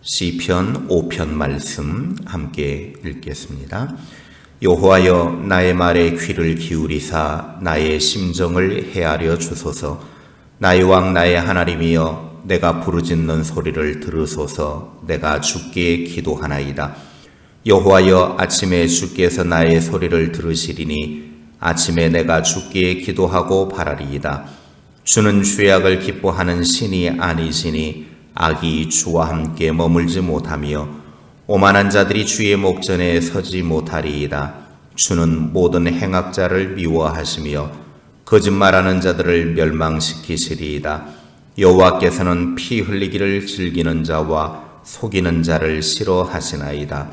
시편 5편 말씀 함께 읽겠습니다. 여호와여, 나의 말에 귀를 기울이사 나의 심정을 헤아려 주소서. 나의 왕 나의 하나님이여, 내가 부르짖는 소리를 들으소서. 내가 주께 기도하나이다. 여호와여, 아침에 주께서 나의 소리를 들으시리니 아침에 내가 주께 기도하고 바라리이다. 주는 죄악을 기뻐하는 신이 아니시니 악이 주와 함께 머물지 못하며 오만한 자들이 주의 목전에 서지 못하리이다. 주는 모든 행악자를 미워하시며 거짓말하는 자들을 멸망시키시리이다. 여호와께서는 피 흘리기를 즐기는 자와 속이는 자를 싫어하시나이다.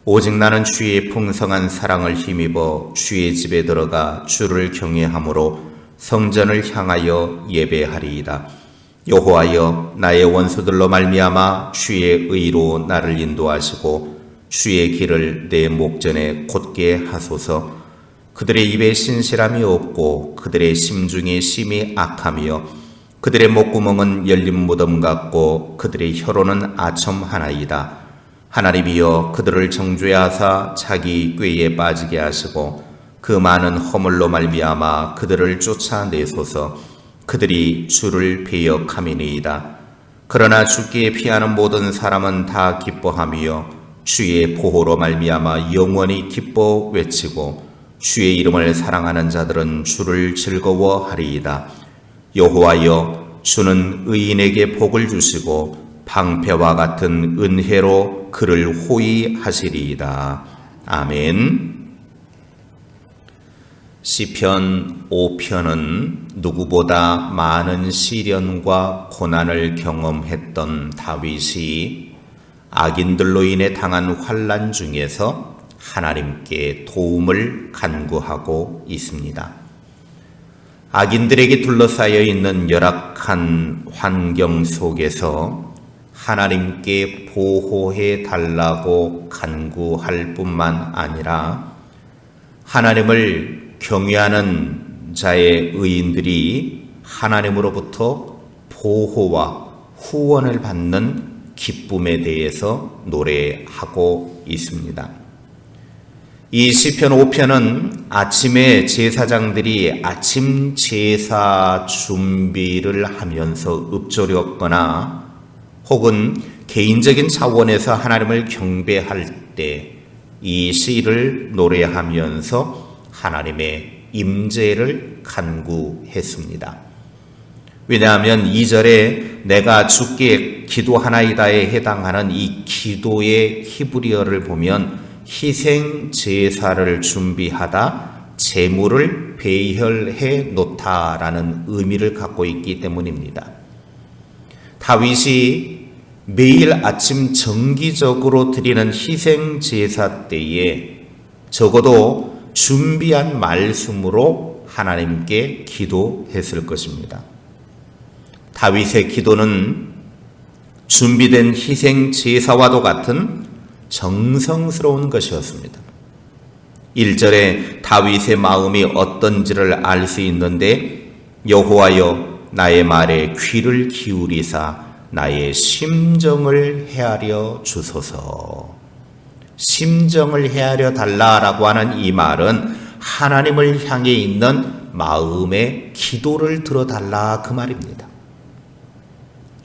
오직 나는 주의 풍성한 사랑을 힘입어 주의 집에 들어가 주를 경외함으로 성전을 향하여 예배하리이다. 여호와여, 나의 원수들로 말미암아 주의 의로 나를 인도하시고 주의 길을 내 목전에 곧게 하소서. 그들의 입에 신실함이 없고 그들의 심중이 심히 악하며 그들의 목구멍은 열린 무덤 같고 그들의 혀로는 아첨 하나이다. 하나님이여, 그들을 정죄하사 자기 꾀에 빠지게 하시고 그 많은 허물로 말미암아 그들을 쫓아내소서. 그들이 주를 배역함이니이다. 그러나 주께 피하는 모든 사람은 다 기뻐하며 주의 보호로 말미암아 영원히 기뻐 외치고 주의 이름을 사랑하는 자들은 주를 즐거워하리이다. 여호와여, 주는 의인에게 복을 주시고 방패와 같은 은혜로 그를 호위하시리이다. 아멘. 시편 5편은 누구보다 많은 시련과 고난을 경험했던 다윗이 악인들로 인해 당한 환난 중에서 하나님께 도움을 간구하고 있습니다. 악인들에게 둘러싸여 있는 열악한 환경 속에서 하나님께 보호해 달라고 간구할 뿐만 아니라 하나님을 경외하는 자의 의인들이 하나님으로부터 보호와 후원을 받는 기쁨에 대해서 노래하고 있습니다. 이 시편 5편은 아침에 제사장들이 아침 제사 준비를 하면서 읊조렸거나 혹은 개인적인 차원에서 하나님을 경배할 때 이 시를 노래하면서 하나님의 임재를 간구했습니다. 왜냐하면 2절에 내가 주께 기도하나이다에 해당하는 이 기도의 히브리어를 보면 희생 제사를 준비하다 제물을 배혈해 놓다라는 의미를 갖고 있기 때문입니다. 다윗이 매일 아침 정기적으로 드리는 희생 제사 때에 적어도 준비한 말씀으로 하나님께 기도했을 것입니다. 다윗의 기도는 준비된 희생 제사와도 같은 정성스러운 것이었습니다. 1절에 다윗의 마음이 어떤지를 알 수 있는데 여호와여, 나의 말에 귀를 기울이사 나의 심정을 헤아려 주소서. 심정을 헤아려 달라라고 하는 이 말은 하나님을 향해 있는 마음의 기도를 들어달라 그 말입니다.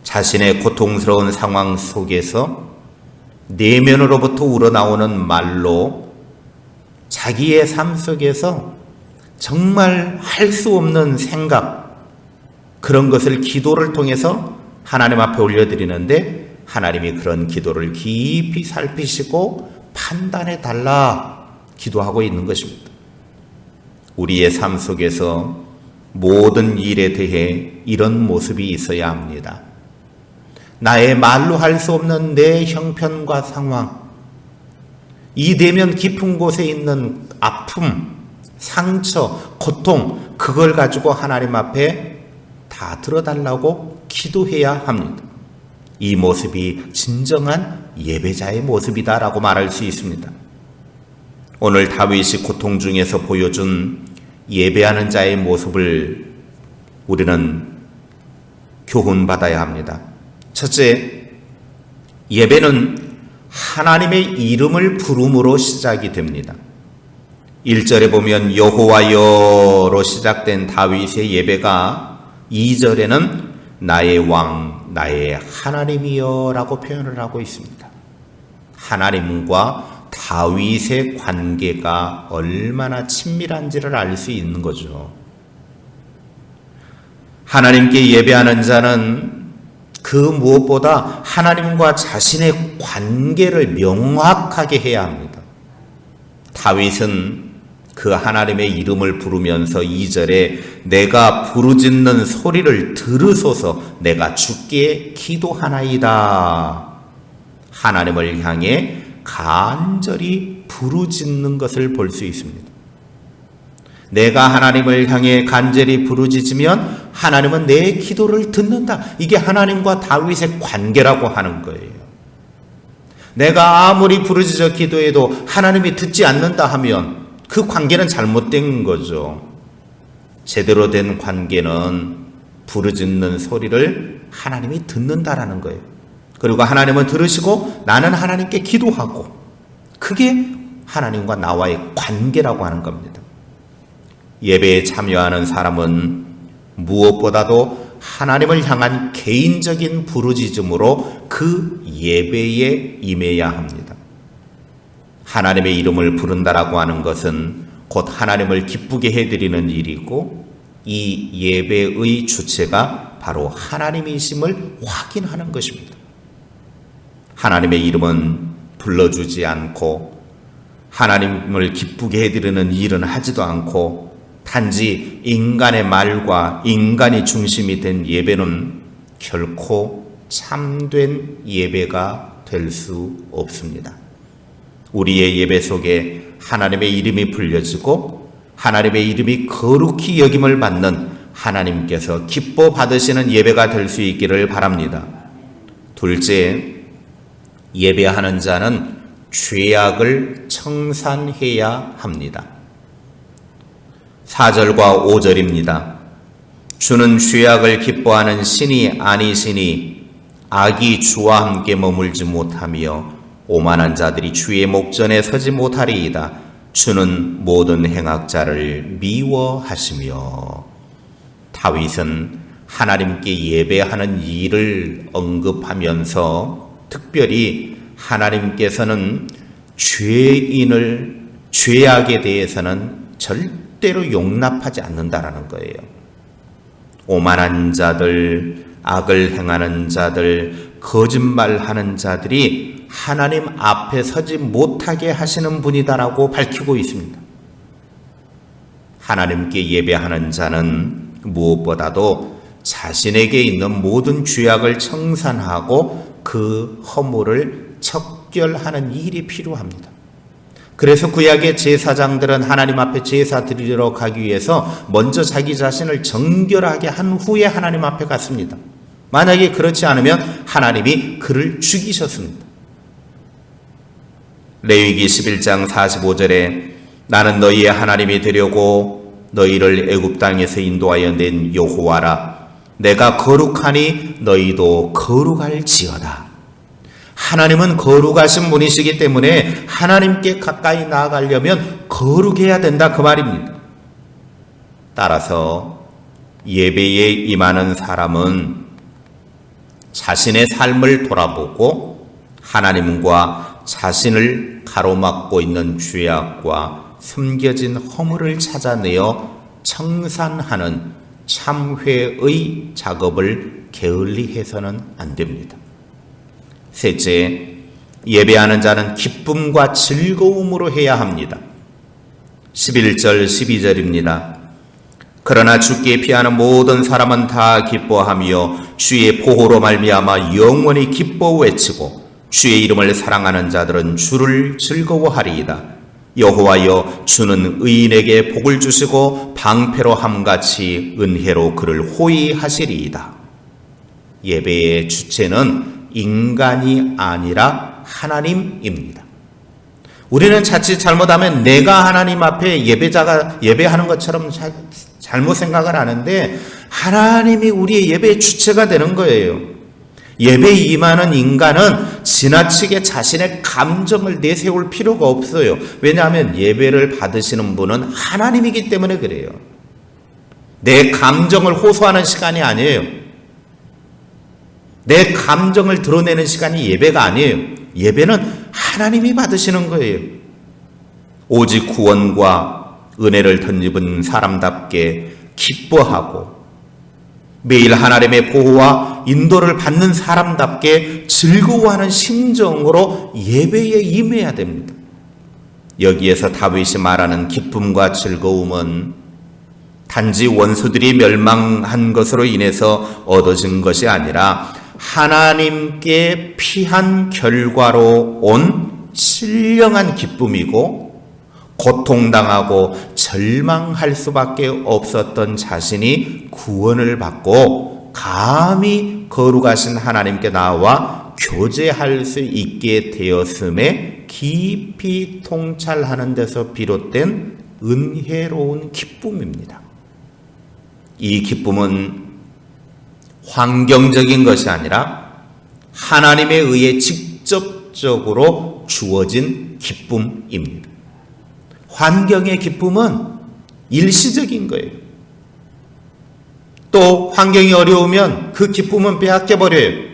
자신의 고통스러운 상황 속에서 내면으로부터 우러나오는 말로 자기의 삶 속에서 정말 할 수 없는 생각, 그런 것을 기도를 통해서 하나님 앞에 올려드리는데 하나님이 그런 기도를 깊이 살피시고 판단해 달라 기도하고 있는 것입니다. 우리의 삶 속에서 모든 일에 대해 이런 모습이 있어야 합니다. 나의 말로 할 수 없는 내 형편과 상황, 이 내면 깊은 곳에 있는 아픔, 상처, 고통, 그걸 가지고 하나님 앞에 다 들어달라고 기도해야 합니다. 이 모습이 진정한 예배자의 모습이다라고 말할 수 있습니다. 오늘 다윗이 고통 중에서 보여준 예배하는 자의 모습을 우리는 교훈받아야 합니다. 첫째, 예배는 하나님의 이름을 부름으로 시작이 됩니다. 1절에 보면 여호와여로 시작된 다윗의 예배가 2절에는 나의 왕, 나의 하나님이여 라고 표현을 하고 있습니다. 하나님과 다윗의 관계가 얼마나 친밀한지를 알 수 있는 거죠. 하나님께 예배하는 자는 그 무엇보다 하나님과 자신의 관계를 명확하게 해야 합니다. 다윗은 그 하나님의 이름을 부르면서 2절에 내가 부르짖는 소리를 들으소서 내가 주께 기도하나이다. 하나님을 향해 간절히 부르짖는 것을 볼 수 있습니다. 내가 하나님을 향해 간절히 부르짖으면 하나님은 내 기도를 듣는다. 이게 하나님과 다윗의 관계라고 하는 거예요. 내가 아무리 부르짖어 기도해도 하나님이 듣지 않는다 하면 그 관계는 잘못된 거죠. 제대로 된 관계는 부르짖는 소리를 하나님이 듣는다라는 거예요. 그리고 하나님은 들으시고 나는 하나님께 기도하고, 그게 하나님과 나와의 관계라고 하는 겁니다. 예배에 참여하는 사람은 무엇보다도 하나님을 향한 개인적인 부르짖음으로 그 예배에 임해야 합니다. 하나님의 이름을 부른다라고 하는 것은 곧 하나님을 기쁘게 해드리는 일이고, 이 예배의 주체가 바로 하나님이심을 확인하는 것입니다. 하나님의 이름은 불러주지 않고 하나님을 기쁘게 해드리는 일은 하지도 않고 단지 인간의 말과 인간이 중심이 된 예배는 결코 참된 예배가 될 수 없습니다. 우리의 예배 속에 하나님의 이름이 불려지고 하나님의 이름이 거룩히 여김을 받는 하나님께서 기뻐 받으시는 예배가 될 수 있기를 바랍니다. 둘째, 예배하는 자는 죄악을 청산해야 합니다. 4절과 5절입니다. 주는 죄악을 기뻐하는 신이 아니시니 악이 주와 함께 머물지 못하며 오만한 자들이 주의 목전에 서지 못하리이다. 주는 모든 행악자를 미워하시며. 다윗은 하나님께 예배하는 일을 언급하면서 특별히 하나님께서는 죄악에 대해서는 절대로 용납하지 않는다라는 거예요. 오만한 자들, 악을 행하는 자들, 거짓말하는 자들이 하나님 앞에 서지 못하게 하시는 분이다라고 밝히고 있습니다. 하나님께 예배하는 자는 무엇보다도 자신에게 있는 모든 죄악을 청산하고 그 허물을 척결하는 일이 필요합니다. 그래서 구약의 제사장들은 하나님 앞에 제사 드리러 가기 위해서 먼저 자기 자신을 정결하게 한 후에 하나님 앞에 갔습니다. 만약에 그렇지 않으면 하나님이 그를 죽이셨습니다. 레위기 11장 45절에 나는 너희의 하나님이 되려고 너희를 애굽 땅에서 인도하여 낸 여호와라. 내가 거룩하니 너희도 거룩할지어다. 하나님은 거룩하신 분이시기 때문에 하나님께 가까이 나아가려면 거룩해야 된다, 그 말입니다. 따라서 예배에 임하는 사람은 자신의 삶을 돌아보고 하나님과 자신을 가로막고 있는 죄악과 숨겨진 허물을 찾아내어 청산하는 참회의 작업을 게을리 해서는 안 됩니다. 셋째, 예배하는 자는 기쁨과 즐거움으로 해야 합니다. 11절 12절입니다. 그러나 주께 피하는 모든 사람은 다 기뻐하며 주의 보호로 말미암아 영원히 기뻐 외치고 주의 이름을 사랑하는 자들은 주를 즐거워하리이다. 여호와여, 주는 의인에게 복을 주시고 방패로 함같이 은혜로 그를 호위하시리이다. 예배의 주체는 인간이 아니라 하나님입니다. 우리는 자칫 잘못하면 내가 하나님 앞에 예배하는 것처럼 잘못 생각을 하는데 하나님이 우리의 예배의 주체가 되는 거예요. 예배에 임하는 인간은 지나치게 자신의 감정을 내세울 필요가 없어요. 왜냐하면 예배를 받으시는 분은 하나님이기 때문에 그래요. 내 감정을 호소하는 시간이 아니에요. 내 감정을 드러내는 시간이 예배가 아니에요. 예배는 하나님이 받으시는 거예요. 오직 구원과 은혜를 덧입은 사람답게 기뻐하고 매일 하나님의 보호와 인도를 받는 사람답게 즐거워하는 심정으로 예배에 임해야 됩니다. 여기에서 다윗이 말하는 기쁨과 즐거움은 단지 원수들이 멸망한 것으로 인해서 얻어진 것이 아니라 하나님께 피한 결과로 온 신령한 기쁨이고, 고통당하고 절망할 수밖에 없었던 자신이 구원을 받고 감히 거룩하신 하나님께 나와 교제할 수 있게 되었음에 깊이 통찰하는 데서 비롯된 은혜로운 기쁨입니다. 이 기쁨은 환경적인 것이 아니라 하나님에 의해 직접적으로 주어진 기쁨입니다. 환경의 기쁨은 일시적인 거예요. 또 환경이 어려우면 그 기쁨은 빼앗겨버려요.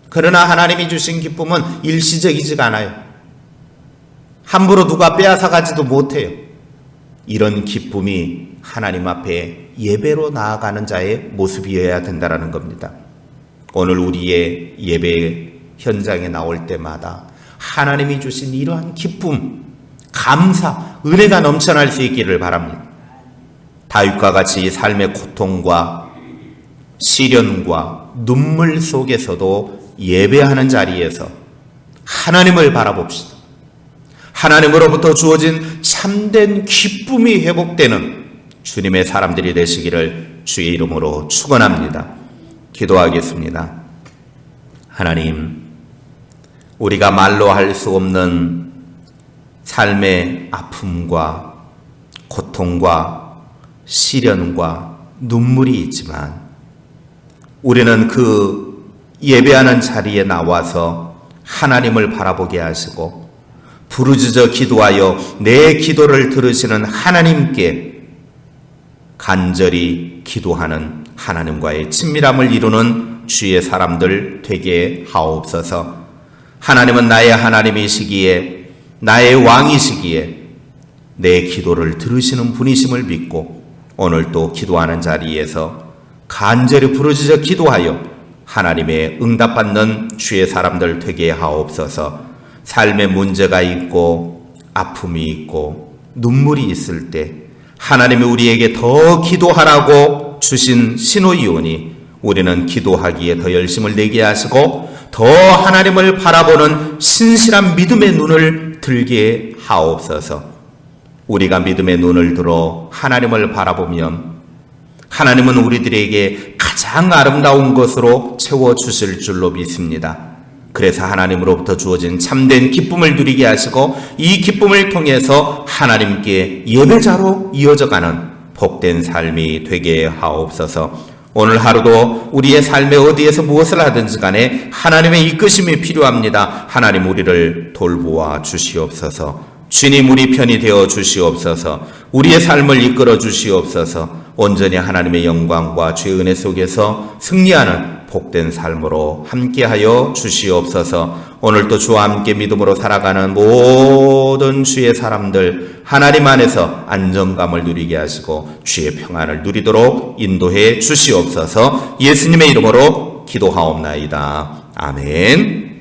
그러나 하나님이 주신 기쁨은 일시적이지가 않아요. 함부로 누가 빼앗아가지도 못해요. 이런 기쁨이 하나님 앞에 예배로 나아가는 자의 모습이어야 된다는 겁니다. 오늘 우리의 예배 현장에 나올 때마다 하나님이 주신 이러한 기쁨, 감사, 은혜가 넘쳐날 수 있기를 바랍니다. 다윗과 같이 삶의 고통과 시련과 눈물 속에서도 예배하는 자리에서 하나님을 바라봅시다. 하나님으로부터 주어진 참된 기쁨이 회복되는 주님의 사람들이 되시기를 주의 이름으로 축원합니다. 기도하겠습니다. 하나님, 우리가 말로 할 수 없는 삶의 아픔과 고통과 시련과 눈물이 있지만 우리는 그 예배하는 자리에 나와서 하나님을 바라보게 하시고 부르짖어 기도하여 내 기도를 들으시는 하나님께 간절히 기도하는 하나님과의 친밀함을 이루는 주의 사람들 되게 하옵소서. 하나님은 나의 하나님이시기에, 나의 왕이시기에 내 기도를 들으시는 분이심을 믿고 오늘 또 기도하는 자리에서 간절히 부르짖어 기도하여 하나님의 응답받는 주의 사람들 되게 하옵소서. 삶에 문제가 있고 아픔이 있고 눈물이 있을 때 하나님이 우리에게 더 기도하라고 주신 신호이오니 우리는 기도하기에 더 열심을 내게 하시고 더 하나님을 바라보는 신실한 믿음의 눈을 들게 하옵소서. 우리가 믿음의 눈을 들어 하나님을 바라보면 하나님은 우리들에게 가장 아름다운 것으로 채워주실 줄로 믿습니다. 그래서 하나님으로부터 주어진 참된 기쁨을 누리게 하시고 이 기쁨을 통해서 하나님께 예배자로 이어져가는 복된 삶이 되게 하옵소서. 오늘 하루도 우리의 삶의 어디에서 무엇을 하든지 간에 하나님의 이끄심이 필요합니다. 하나님 우리를 돌보아 주시옵소서. 주님 우리 편이 되어 주시옵소서. 우리의 삶을 이끌어 주시옵소서. 온전히 하나님의 영광과 주의 은혜 속에서 승리하는 복된 삶으로 함께하여 주시옵소서. 오늘도 주와 함께 믿음으로 살아가는 모든 주의 사람들 하나님 안에서 안정감을 누리게 하시고 주의 평안을 누리도록 인도해 주시옵소서. 예수님의 이름으로 기도하옵나이다. 아멘.